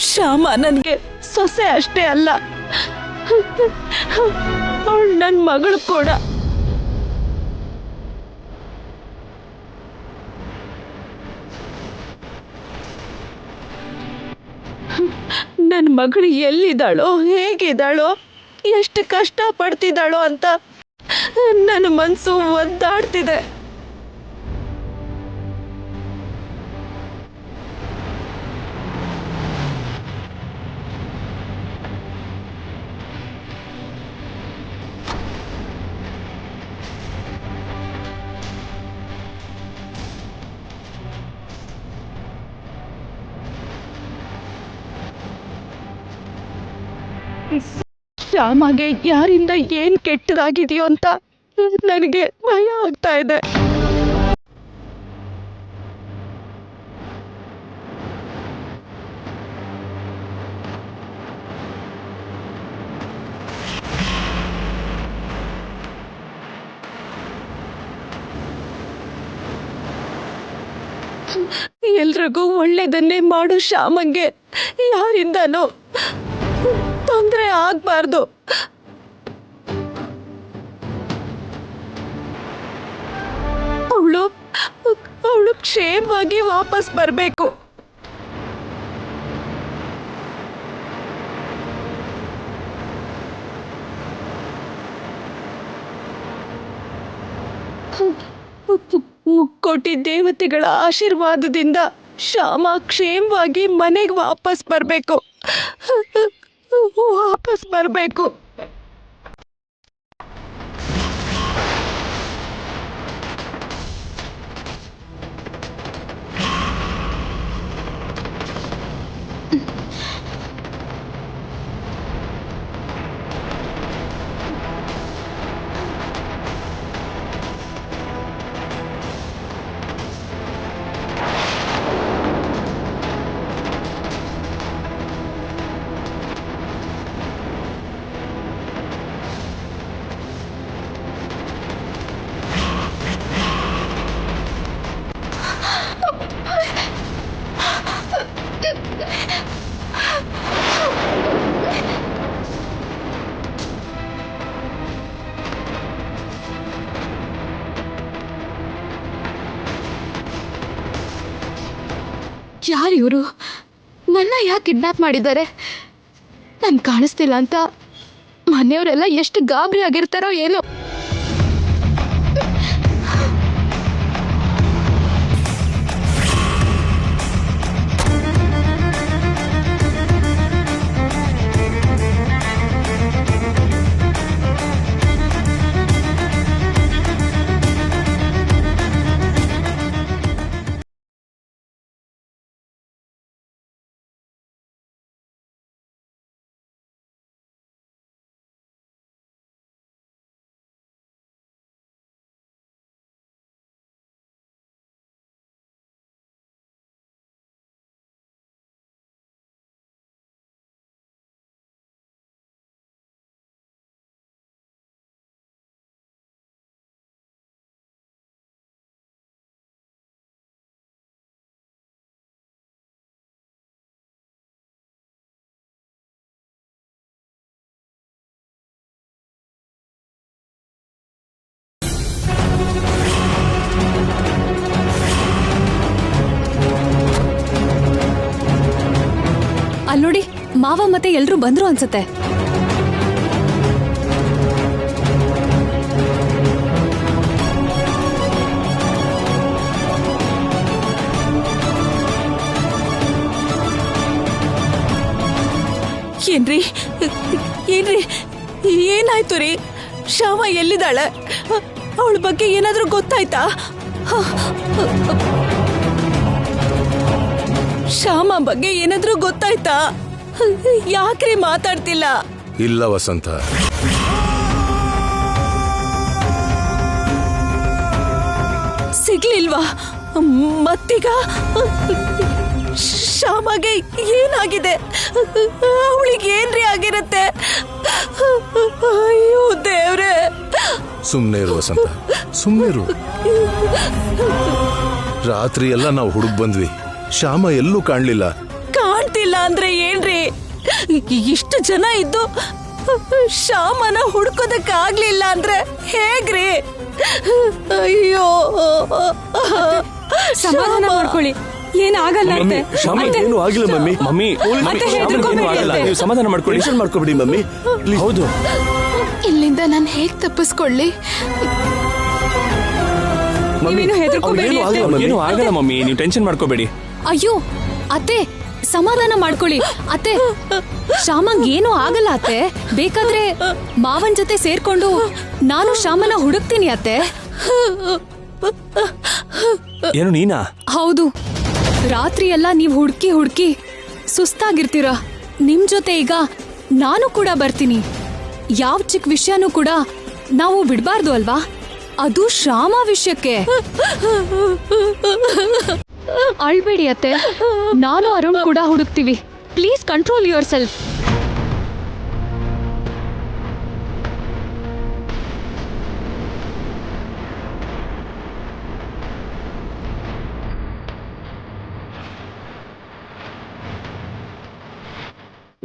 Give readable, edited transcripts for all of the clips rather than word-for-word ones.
ಶ್ಯಾಮ ನನ್ಗೆ ಸೊಸೆ ಅಷ್ಟೇ ಅಲ್ಲ, ಅವಳು ನನ್ನ ಮಗಳು ಕೂಡ. ನನ್ನ ಮಗಳು ಎಲ್ಲಿದ್ದಾಳೋ, ಹೇಗಿದ್ದಾಳೋ, ಎಷ್ಟು ಕಷ್ಟ ಪಡ್ತಿದ್ದಾಳೋ ಅಂತ ನನ್ನ ಮನಸ್ಸು ಒದ್ದಾಡ್ತಿದೆ. ಶ್ಯಾಮಗೆ ಯಾರಿಂದ ಏನ್ ಕೆಟ್ಟದಾಗಿದೆಯೋ ಅಂತ ನನಗೆ ಭಯ ಆಗ್ತಾ ಇದೆ. ಎಲ್ರಿಗೂ ಒಳ್ಳೇದನ್ನೇ ಮಾಡು ಶ್ಯಾಮಂಗೆ ಯಾರಿಂದನೂ ತೊಂದರೆ ಆಗ್ಬಾರ್ದು. ಅವಳು ಕ್ಷೇಮವಾಗಿ ವಾಪಸ್ ಬರ್ಬೇಕು. ಮುಕ್ಕೋಟಿ ದೇವತೆಗಳ ಆಶೀರ್ವಾದದಿಂದ ಶ್ಯಾಮ ಕ್ಷೇಮವಾಗಿ ಮನೆಗೆ ವಾಪಸ್ ಬರ್ಬೇಕು. ಯಾರು ಇವರು? ನನ್ನ ಯಾಕೆ ಕಿಡ್ನಾಪ್ ಮಾಡಿದ್ದಾರೆ? ನಾನು ಕಾಣಿಸ್ತಿಲ್ಲ ಅಂತ ಮನೆಯವರೆಲ್ಲ ಎಷ್ಟು ಗಾಬರಿ ಆಗಿರ್ತಾರೋ ಏನೋ. ಅಲ್ಲೋಡಿ, ಮಾವ ಮತ್ತೆ ಎಲ್ರು ಬಂದ್ರು ಅನ್ಸತ್ತೆ. ಏನ್ರಿ ಏನಾಯ್ತು ರೀ? ಶ್ಯಾಮ ಎಲ್ಲಿದ್ದಾಳೆ? ಅವಳ ಬಗ್ಗೆ ಏನಾದ್ರೂ ಗೊತ್ತಾಯ್ತಾ? ಶ್ಯಾಮ ಬಗ್ಗೆ ಏನಾದ್ರೂ ಗೊತ್ತಾಯ್ತಾ? ಯಾಕ್ರಿ ಮಾತಾಡ್ತಿಲ್ಲ? ಇಲ್ಲ ವಸಂತ, ಸಿಗ್ಲಿಲ್ವಾ? ಮತ್ತೀಗ ಶ್ಯಾಮಗೆ ಏನಾಗಿದೆ? ಅವಳಿಗೆ ಏನ್ರಿ ಆಗಿರತ್ತೆ? ಅಯ್ಯೋ ದೇವ್ರೆ! ಸುಮ್ನೆ ಇರು ವಸಂತ, ಸುಮ್ನೆ ಇರು. ರಾತ್ರಿ ಎಲ್ಲ ನಾವು ಹುಡುಕ್ ಬಂದ್ವಿ, ಶ್ಯಾಮ ಎಲ್ಲೂ ಕಾಣ್ಲಿಲ್ಲ. ಕಾಣ್ತಿಲ್ಲ ಆಗ್ಲಿಲ್ಲ ಅಂದ್ರೆ ಏನ್ರಿ? ಇಷ್ಟು ಜನ ಇದ್ದು ಶ್ಯಾಮನ ಹುಡ್ಕೋದಕ್ಕಾಗ್ಲಿಲ್ಲ ಅಂದ್ರೆ ಹೇಗ್ರಿ? ಅಯ್ಯೋ, ಸಮಾಧಾನ ಮಾಡ್ಕೊಳ್ಳಿ, ಏನಾಗಲ್ಲ ಮಮ್ಮಿ, ಅತ್ತೆ. ಶ್ಯಾಮ ಅತ್ತೆ, ಏನು ಆಗಿಲ್ಲ ಮಮ್ಮಿ. ಮಮ್ಮಿ ಅತ್ತೆ, ಶ್ಯಾಮ ಹೆದ್ರುಕೋಬೇಡಿ ಏನು ಆಗಲ್ಲ. ಅತ್ತೆ. ನೀವು ಸಮಾಧಾನ ಮಾಡ್ಕೊಳ್ಳಿ, ಟೆನ್ಷನ್ ಮಾಡ್ಕೋಬೇಡಿ ಮಮ್ಮಿ. ಹೌದು, ಇಲ್ಲಿಂದ ನಾನು ಹೇಗ್ ತಪ್ಪಿಸ್ಕೊಳ್ಳಿ? ನೀವೇನು ಹೆದರ್ಕೋಬೇಡಿ ಅತ್ತೆ. ಏನು ಆಗಲ್ಲ ಮಮ್ಮಿ, ನೀವು ಟೆನ್ಷನ್ ಮಾಡ್ಕೋಬೇಡಿ. ಅಯ್ಯೋ ಅತ್ತೆ, ಸಮಾಧಾನ ಮಾಡ್ಕೊಳ್ಳಿ ಅತ್ತೆ. ಶ್ಯಾಮಂಗ್ ಏನೂ ಆಗಲ್ಲ ಅತ್ತೆ. ಬೇಕಾದ್ರೆ ಮಾವನ್ ಜೊತೆ ಸೇರ್ಕೊಂಡು ನಾನು ಶ್ಯಾಮನ ಹುಡುಕ್ತೀನಿ ಅತ್ತೆ. ಏನು ನೀನಾ? ಹೌದು, ರಾತ್ರಿ ಎಲ್ಲ ನೀವ್ ಹುಡುಕಿ ಹುಡುಕಿ ಸುಸ್ತಾಗಿರ್ತೀರ. ನಿಮ್ ಜೊತೆ ಈಗ ನಾನು ಕೂಡ ಬರ್ತೀನಿ. ಯಾವ ಚಿಕ್ಕ ವಿಷಯನೂ ಕೂಡ ನಾವು ಬಿಡ್ಬಾರ್ದು ಅಲ್ವಾ? ಅದು ಶ್ಯಾಮ ವಿಷಯಕ್ಕೆ. ಅಳ್ಬೇಡಿ ಅತ್ತೆ, ನಾನು ಅರುಣ್ ಕೂಡ ಹುಡುಕ್ತೀವಿ. Please control yourself.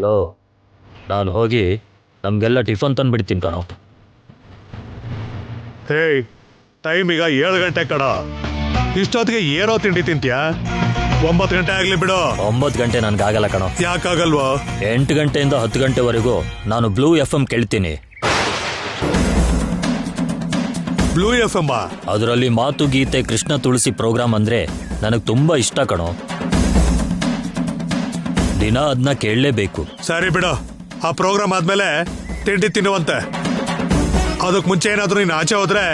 ಲೋ, ನಾನು ಹೋಗಿ ನಮಗೆಲ್ಲ ಟಿಫನ್ ತಂದುಬಿಡ್ತೀನಿ ಕಣೋ. ಹೇಯ್, ಟೈಮ್ ಈಗ 7 ಗಂಟೆ ಕಣ. ಇಷ್ಟೊತ್ತಿಗೆ ಏನೋ ತಿಂಡಿ ತಿಂತ್ಯಾ? 9 ಗಂಟೆ ಆಗ್ಲಿ ಬಿಡು. 9 ಗಂಟೆ ನನಗಾಗಲ್ಲ ಕಣೋ. ಯಾಕಾಗಲ್ವಾ? 8 ಗಂಟೆಯಿಂದ 10 ಗಂಟೆವರೆಗೂ ನಾನು ಬ್ಲೂ FM ಕೇಳ್ತೀನಿ. Blue FM? ಅದರಲ್ಲಿ ಮಾತು ಗೀತೆ ಕೃಷ್ಣ ತುಳಸಿ ಪ್ರೋಗ್ರಾಮ್ ಅಂದರೆ ನನಗೆ ತುಂಬ ಇಷ್ಟ ಕಣೋ. ದಿನ ಅದನ್ನ ಕೇಳಲೇಬೇಕು. ಸರಿ ಬಿಡು, ಆ ಪ್ರೋಗ್ರಾಮ್ ಆದ್ಮೇಲೆ ತಿಂಡಿ ತಿನ್ನುವಂತೆ. ಅದಕ್ ಮುಂಚೆ ಏನಾದ್ರೂ ನೀನು ಆಚೆ ಹೋದ್ರೆ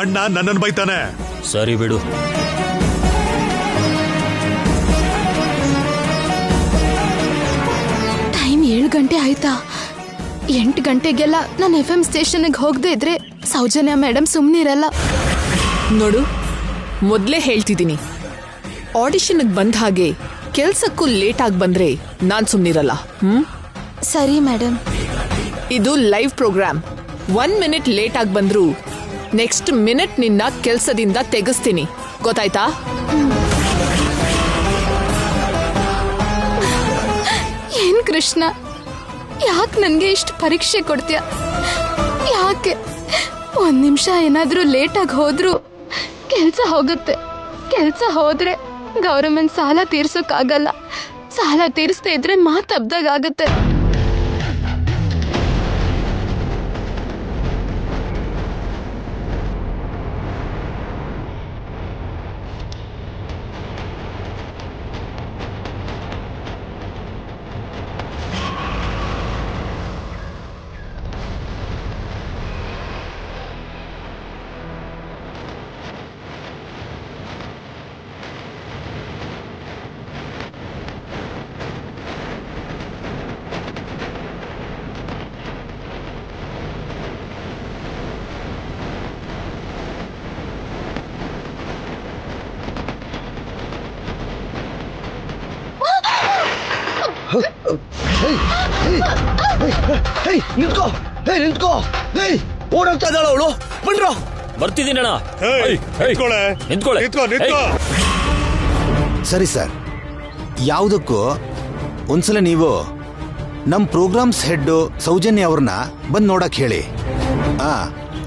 ಅಣ್ಣ ನನ್ನನ್ನು ಬೈತಾನೆ. ಸರಿ ಬಿಡು. ಟೈಮ್ 7 ಗಂಟೆ ಆಯ್ತಾ? 8 ಗಂಟೆಗೆಲ್ಲ ನಾನು FM ಸ್ಟೇಷನ್ಗೆ ಹೋಗದೆ ಇದ್ರೆ ಸೌಜನ್ಯ ಮೇಡಮ್ ಸುಮ್ಮನಿರಲ್ಲ. ನೋಡು, ಮೊದಲೇ ಹೇಳ್ತಿದ್ದೀನಿ, ಆಡಿಷನ್ಗೆ ಬಂದ ಹಾಗೆ ಕೆಲ್ಸಕ್ಕೂ ಲೇಟ್ ಆಗಿ ಬಂದ್ರೆ ನಾನ್ ಸುಮ್ಮನಿರಲ್ಲ. ಸರಿ ಮೇಡಮ್. ಇದು ಲೈವ್ ಪ್ರೋಗ್ರಾಮ್. 1 ಮಿನಿಟ್ ಲೇಟ್ ಆಗಿ ಬಂದ್ರು ನೆಕ್ಸ್ಟ್ ಮಿನಿಟ್ ನಿನ್ನ ಕೆಲ್ಸದಿಂದ ತೆಗೆಸ್ತೀನಿ, ಗೊತ್ತಾಯ್ತಾ? ಏನ್ ಕೃಷ್ಣ, ಯಾಕೆ ನನ್ಗೆ ಇಷ್ಟು ಪರೀಕ್ಷೆ ಕೊಡ್ತೀಯ? ಯಾಕೆ? 1 ನಿಮಿಷ ಏನಾದ್ರೂ ಲೇಟ್ ಆಗಿ ಹೋದ್ರು ಕೆಲ್ಸ ಹೋಗುತ್ತೆ. ಕೆಲ್ಸ ಹೋದ್ರೆ ಗೌರ್ಮೆಂಟ್ ಸಾಲ ತೀರ್ಸೋಕ್ಕಾಗಲ್ಲ. ಸಾಲ ತೀರಿಸ್ತಾ ಇದ್ರೆ ಮಾತಬ್ದಾಗತ್ತೆ. ನಿಂತ್ಕೋ, ನಿಂತ್ಕೋ, ಓಡೋಗ್ತಾ ಇದ್ದಾಳ ಅವಳು. ಬನ್ರೋ, ಬರ್ತಿದ್ದೀನಣ್ಣ. ಸರಿ ಸರ್, ಯಾವುದಕ್ಕೂ ಒಂದ್ಸಲ ನೀವು ನಮ್ಮ ಪ್ರೋಗ್ರಾಮ್ಸ್ ಹೆಡ್ ಸೌಜನ್ಯ ಅವ್ರನ್ನ ಬಂದು ನೋಡಕ್ ಹೇಳಿ.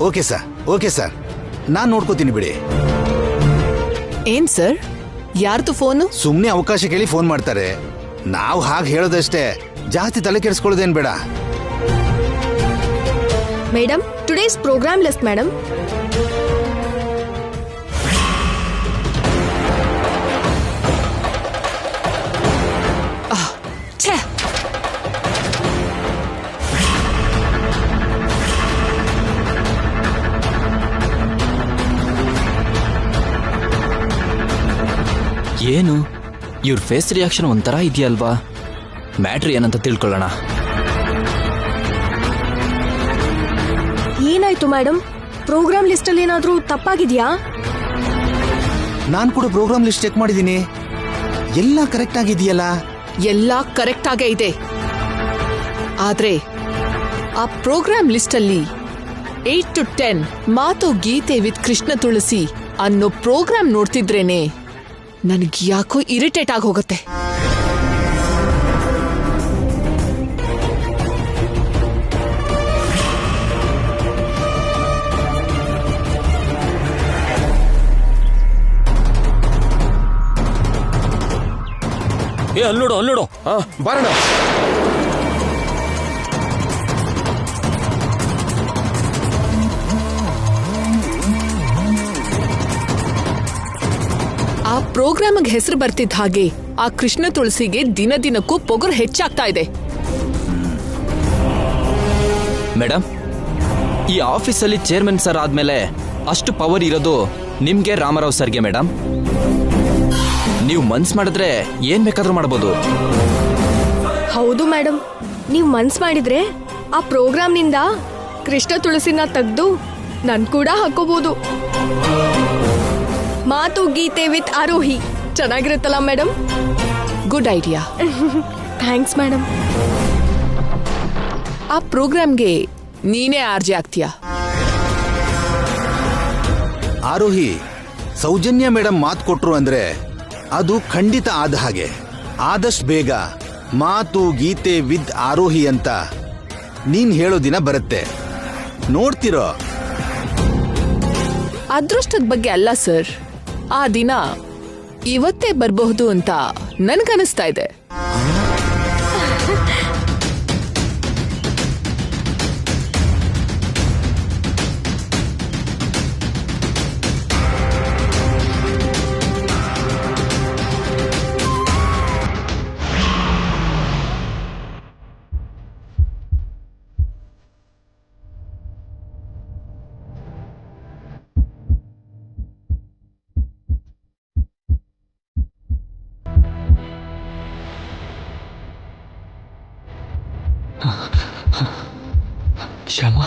ಓಕೆ ಸರ್, ಓಕೆ ಸರ್, ನಾನು ನೋಡ್ಕೋತೀನಿ ಬಿಡಿ. ಏನ್ ಸರ್, ಯಾರ್ದು ಫೋನು? ಸುಮ್ಮನೆ ಅವಕಾಶ ಕೇಳಿ ಫೋನ್ ಮಾಡ್ತಾರೆ. ನಾವು ಹಾಗೆ ಹೇಳೋದಷ್ಟೇ, ಜಾಸ್ತಿ ತಲೆ ಕೆಡಿಸ್ಕೊಳ್ಳೋದೇನ್ ಬೇಡ. Madam, today's program list madam. ಛೇ, ಏನು ಇವ್ರ ಫೇಸ್ ರಿಯಾಕ್ಷನ್ ಒಂಥರ ಇದೆಯಲ್ವಾ? ಮ್ಯಾಟ್ರ್ ಏನಂತ ತಿಳ್ಕೊಳ್ಳೋಣ. ಏನಾಯ್ತು ಮೇಡಮ್? ಪ್ರೋಗ್ರಾಮ್ ಲಿಸ್ಟ್ ಅಲ್ಲಿ ಏನಾದ್ರೂ ತಪ್ಪಾಗಿದ್ಯಾ? ನಾನು ಕೂಡ ಪ್ರೋಗ್ರಾಮ್ ಲಿಸ್ಟ್ ಚೆಕ್ ಮಾಡಿದ್ದೀನಿ, ಎಲ್ಲ ಕರೆಕ್ಟ್ ಆಗಿದೆಯಲ್ಲ. ಎಲ್ಲ ಕರೆಕ್ಟ್ ಆಗೇ ಇದೆ. ಆದ್ರೆ ಆ ಪ್ರೋಗ್ರಾಮ್ ಲಿಸ್ಟ್ ಅಲ್ಲಿ 8 to 10 ಮಾತು ಗೀತೆ ವಿತ್ ಕೃಷ್ಣ ತುಳಸಿ ಅನ್ನೋ ಪ್ರೋಗ್ರಾಮ್ ನೋಡ್ತಿದ್ರೇನೆ ನನಗೆ ಯಾಕೋ ಇರಿಟೇಟ್ ಆಗಿ ಹೋಗುತ್ತೆ. ಅಲ್ಲೋಡು ಬಾರಣ. ಆ ಪ್ರೋಗ್ರಾಮ್ಗೆ ಹೆಸರು ಬರ್ತಿದ್ದ ಹಾಗೆ ಆ ಕೃಷ್ಣ ತುಳಸಿಗೆ ದಿನ ದಿನಕ್ಕೂ ಪೊಗರು ಹೆಚ್ಚಾಗ್ತಾ ಇದೆ. ಮೇಡಮ್, ಈ ಆಫೀಸಲ್ಲಿ ಚೇರ್ಮನ್ ಸರ್ ಆದ್ಮೇಲೆ ಅಷ್ಟು ಪವರ್ ಇರೋದು ನಿಮ್ಗೆ ರಾಮರಾವ್ ಸರ್ಗೆ. ಮೇಡಮ್, ನೀವು ಮನ್ಸ್ ಮಾಡಿದ್ರೆ ಏನ್ ಬೇಕಾದ್ರೂ ಮಾಡಬಹುದು. ಹೌದು ಮೇಡಮ್, ನೀವು ಮನ್ಸ್ ಮಾಡಿದ್ರೆ ಆ ಪ್ರೋಗ್ರಾಮ್ನಿಂದ ಕೃಷ್ಣ ತುಳಸಿನ ತೆಗೆದು ನನ್ ಕೂಡ ಹಾಕೋಬಹುದು. ಮಾತು ಗೀತೆ ವಿತ್ ಆರೋಹಿ ಚೆನ್ನಾಗಿರುತ್ತಲ್ಲ madam? Good idea. Thanks madam. ಆ ಪ್ರೋಗ್ರಾಮ್ಗೆ ನೀನೇ ಆರ್ಜೆ ಆಗ್ತೀಯಾ? ಆರೋಹಿ, ಸೌಜನ್ಯ ಮೇಡಮ್ ಮಾತು ಕೊಟ್ರು ಅಂದ್ರೆ ಅದು ಖಂಡಿತ ಆದ ಹಾಗೆ. ಆದಷ್ಟು ಬೇಗ ಮಾತು ಗೀತೆ ವಿದ್ ಆರೋಹಿ ಅಂತ ನೀನ್ ಹೇಳೋ ದಿನ ಬರುತ್ತೆ, ನೋಡ್ತಿರೋ. ಅದೃಷ್ಟದ ಬಗ್ಗೆ ಅಲ್ಲ ಸರ್, ಆ ದಿನ ಇವತ್ತೇ ಬರಬಹುದು ಅಂತ ನನ್ಗನಿಸ್ತಾ ಇದೆ. ಶ್ಯಾಮ,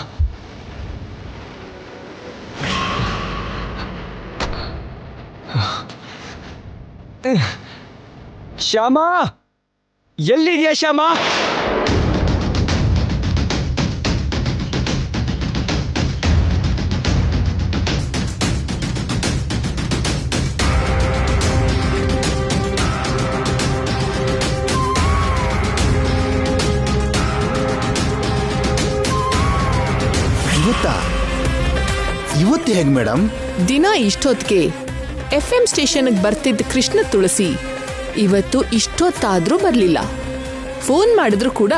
ಶ್ಯಾಮ, ಎಲ್ಲಿದ್ಯಾ ಶ್ಯಾಮ? ಇವತ್ತು ಹೇಗೆ ಮೇಡಮ್? ದಿನ ಇಷ್ಟೊತ್ತಿಗೆ FM ಸ್ಟೇಷನ್ಗೆ ಬರ್ತಿದ್ದ ಕೃಷ್ಣ ತುಳಸಿ ಇವತ್ತು ಇಷ್ಟೊತ್ತಾದ್ರೂ ಬರ್ಲಿಲ್ಲ. ಫೋನ್ ಮಾಡಿದ್ರು ಕೂಡ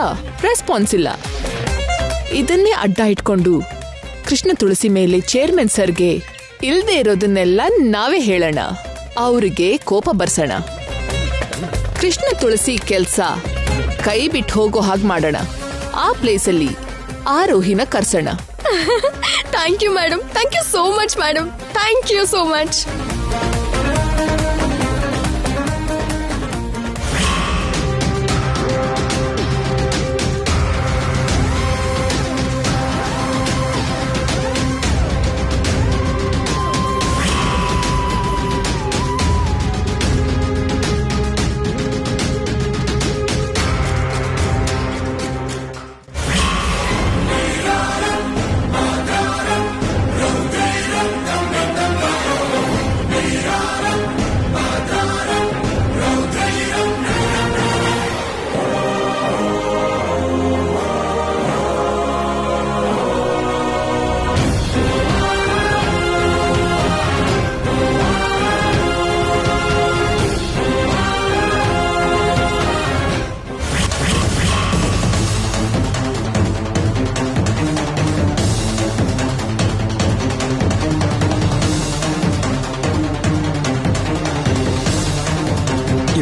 ರೆಸ್ಪಾನ್ಸ್ ಇಲ್ಲ. ಇದನ್ನೇ ಅಡ್ಡ ಇಟ್ಕೊಂಡು ಕೃಷ್ಣ ತುಳಸಿ ಮೇಲೆ ಚೇರ್ಮನ್ ಸರ್ಗೆ ಇಲ್ದೇ ಇರೋದನ್ನೆಲ್ಲ ನಾವೇ ಹೇಳೋಣ, ಅವ್ರಿಗೆ ಕೋಪ ಬರ್ಸೋಣ. ಕೃಷ್ಣ ತುಳಸಿ ಕೆಲ್ಸ ಕೈ ಬಿಟ್ಟು ಹೋಗೋ ಹಾಗೆ ಮಾಡೋಣ. ಆ ಪ್ಲೇಸಲ್ಲಿ ಆರೋಹಿನ ಕರ್ಸೋಣ. Thank you madam, thank you so much madam, thank you so much.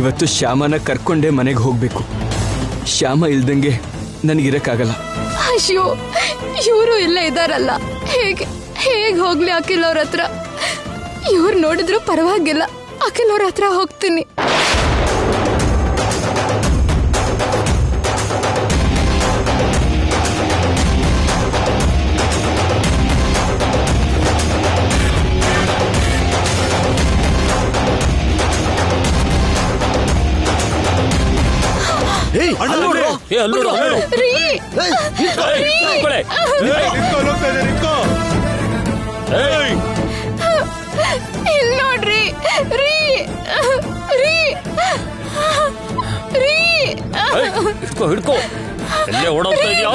ಇವತ್ತು ಶ್ಯಾಮನ ಕರ್ಕೊಂಡೇ ಮನೆಗೆ ಹೋಗ್ಬೇಕು. ಶ್ಯಾಮ ಇಲ್ದಂಗೆ ನನಗಿರಕ್ಕಾಗಲ್ಲ. ಅಯ್ಯೋ, ಇವರು ಇಲ್ಲೇ ಇದಾರಲ್ಲ, ಹೇಗೆ ಹೋಗ್ಲಿ ಅಖಿಲ್ ಅವ್ರ ಹತ್ರ? ಇವ್ರು ನೋಡಿದ್ರು ಪರವಾಗಿಲ್ಲ, ಅಖಿಲ್ ಅವ್ರ ಹತ್ರ ಹೋಗ್ತೀನಿ. ಇಲ್ಲಿ ನೋಡ್ರಿ, ರೀ ರೀ ರೀ. ಹಿಡ್ಕೋ, ಎಲ್ಲೇ ಓಡೋಗ್ತಾ ಇದೆಯಾ?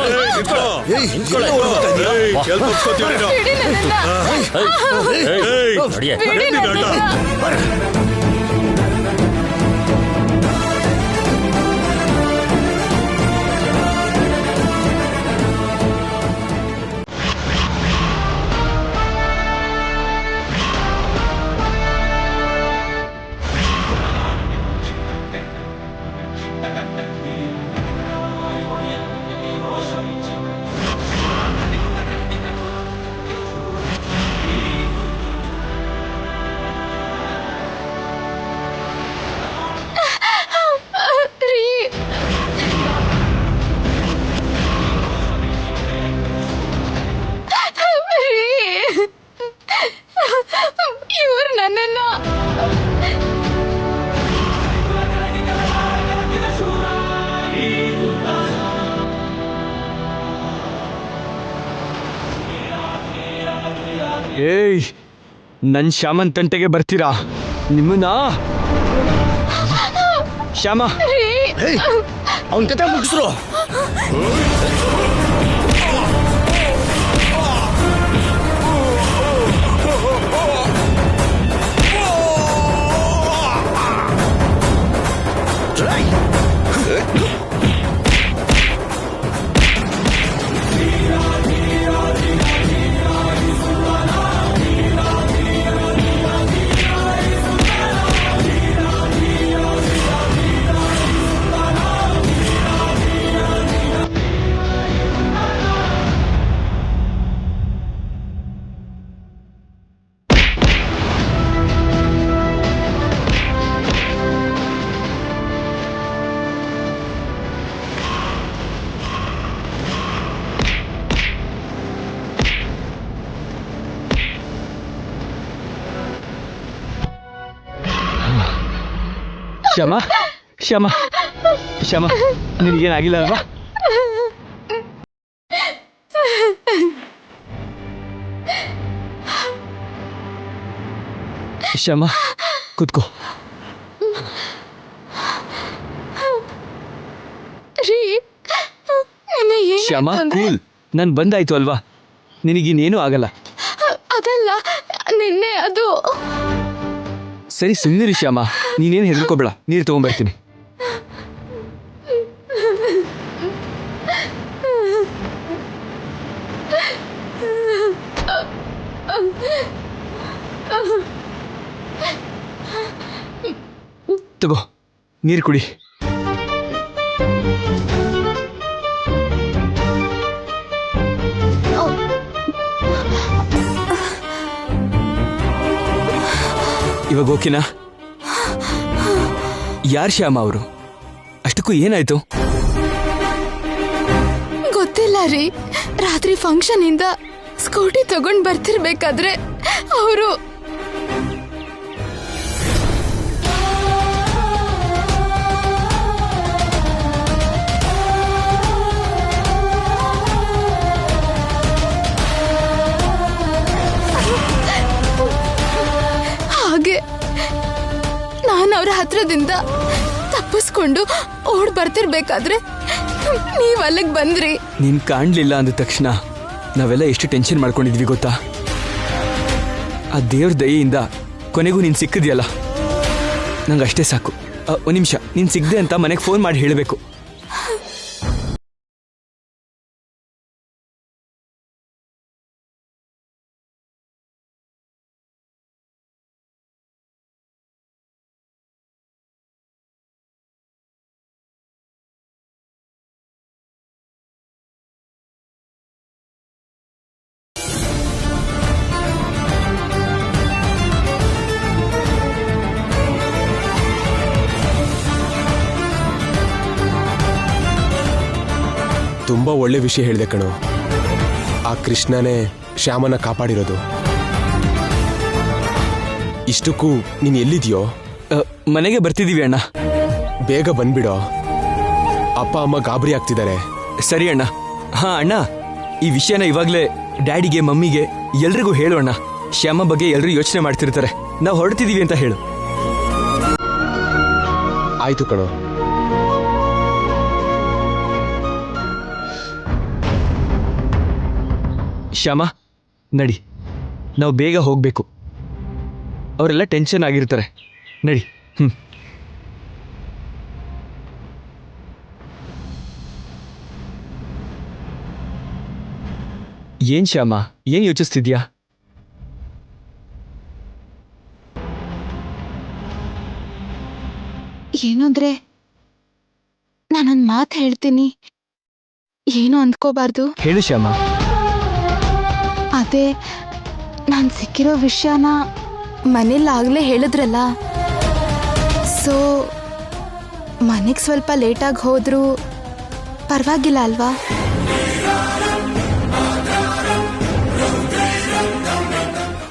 ಏಯ್ ನನ್ನ ಶ್ಯಾಮನ್ ತಂಟೆಗೆ ಬರ್ತೀರಾ ನಿಮ್ಮನ್ನ ಶ್ಯಾಮ ಅವನ ಕತೆ ಮುಗಿಸ್ರು. ಶ್ಯಾಮ ಶ್ಯಾಮ ಶ್ಯಾಮ ನಿನಗೇನಾಗಿಲ್ಲ ಅಲ್ವಾ? ಶ್ಯಾಮ ಕೂತ್ಕೋ. ಶ್ಯಾಮ ಕೂಲ್, ನಾನು ಬಂದಾಯ್ತು ಅಲ್ವಾ, ನಿನಗಿನ್ನೇನೂ ಆಗಲ್ಲ. ಅದಲ್ಲ, ನಿನ್ನೆ ಅದು ಸರಿ ಸುಮ್ಮನಿರಿ ಶ್ಯಾಮ, ನೀನೇನು ಹೆದರ್ಕೋಬೇಡ, ನೀರು ತಗೊಂಡ್ಬರ್ತೀನಿ. ತಗೋ ನೀರು ಕುಡಿ. ಇವಾಗ ಓಕೆನಾ? ಯಾರು ಶ್ಯಾಮ ಅವರು? ಅಷ್ಟಕ್ಕೂ ಏನಾಯ್ತು? ಗೊತ್ತಿಲ್ಲ ರೀ. ರಾತ್ರಿ ಫಂಕ್ಷನ್ ಇಂದ ಸ್ಕೂಟಿ ತಗೊಂಡ್ ಬರ್ತಿರ್ಬೇಕಾದ್ರೆ ಅವರು ಹಾಗೆ ನಾನು ಅವ್ರ ಹತ್ರದಿಂದ ತಪ್ಪಿಸ್ಕೊಂಡು ಓಡ್ ಬರ್ತಿರ್ಬೇಕಾದ್ರೆ ನೀವ್ ಅಲ್ಲಿಗೆ ಬಂದ್ರಿ. ನೀನ್ ಕಾಣ್ಲಿಲ್ಲ ಅಂದ ತಕ್ಷಣ ನಾವೆಲ್ಲ ಎಷ್ಟು ಟೆನ್ಷನ್ ಮಾಡ್ಕೊಂಡಿದ್ವಿ ಗೊತ್ತಾ? ಆ ದೇವ್ರ ದಯೆಯಿಂದ ಕೊನೆಗೂ ನೀನ್ ಸಿಕ್ಕಿದ್ಯಲ್ಲ, ನಂಗೆ ಅಷ್ಟೇ ಸಾಕು. ಒಂದ್ ನಿಮಿಷ, ನೀನ್ ಸಿಗ್ದೆ ಅಂತ ಮನೆಗೆ ಫೋನ್ ಮಾಡಿ ಹೇಳಬೇಕು. ತುಂಬಾ ಒಳ್ಳೆ ವಿಷಯ ಹೇಳಿದೆ ಕಣೋ. ಆ ಕೃಷ್ಣನೇ ಶ್ಯಾಮನ ಕಾಪಾಡಿರೋದು. ಇಷ್ಟಕ್ಕೂ ನೀನ್ ಎಲ್ಲಿದ್ಯೋ? ಮನೆಗೆ ಬರ್ತಿದೀವಿ ಅಣ್ಣ. ಬೇಗ ಬಂದ್ಬಿಡೋ, ಅಪ್ಪ ಅಮ್ಮ ಗಾಬರಿ ಆಗ್ತಿದ್ದಾರೆ. ಸರಿ ಅಣ್ಣ. ಹಾ ಅಣ್ಣ, ಈ ವಿಷಯನ ಇವಾಗ್ಲೇ ಡ್ಯಾಡಿಗೆ ಮಮ್ಮಿಗೆ ಎಲ್ರಿಗೂ ಹೇಳು ಅಣ್ಣ. ಶ್ಯಾಮ ಬಗ್ಗೆ ಎಲ್ರೂ ಯೋಚನೆ ಮಾಡ್ತಿರ್ತಾರೆ. ನಾವು ಹೊರಡ್ತಿದೀವಿ ಅಂತ ಹೇಳು. ಆಯ್ತು ಕಣೋ. ಶ್ಯಾಮ ನಡಿ, ನಾವು ಬೇಗ ಹೋಗ್ಬೇಕು. ಅವರೆಲ್ಲ ಟೆನ್ಷನ್ ಆಗಿರ್ತಾರೆ. ನಡಿ. ಏನ್ ಶ್ಯಾಮ, ಏನ್ ಯೋಚಿಸ್ತಿದ್ಯಾ? ಏನಂದ್ರೆ ನಾನೊಂದ್ ಮಾತು ಹೇಳ್ತೀನಿ, ಏನು ಅಂದ್ಕೋಬಾರ್ದು. ಹೇಳು ಶ್ಯಾಮ. ಅದೇ ನಾನು ಸಿಕ್ಕಿರೋ ವಿಷಯನ ಮನೇಲಾಗಲೇ ಹೇಳಿದ್ರಲ್ಲ, ಸೊ ಮನೆಗೆ ಸ್ವಲ್ಪ ಲೇಟಾಗಿ ಹೋದ್ರೂ ಪರವಾಗಿಲ್ಲ ಅಲ್ವಾ?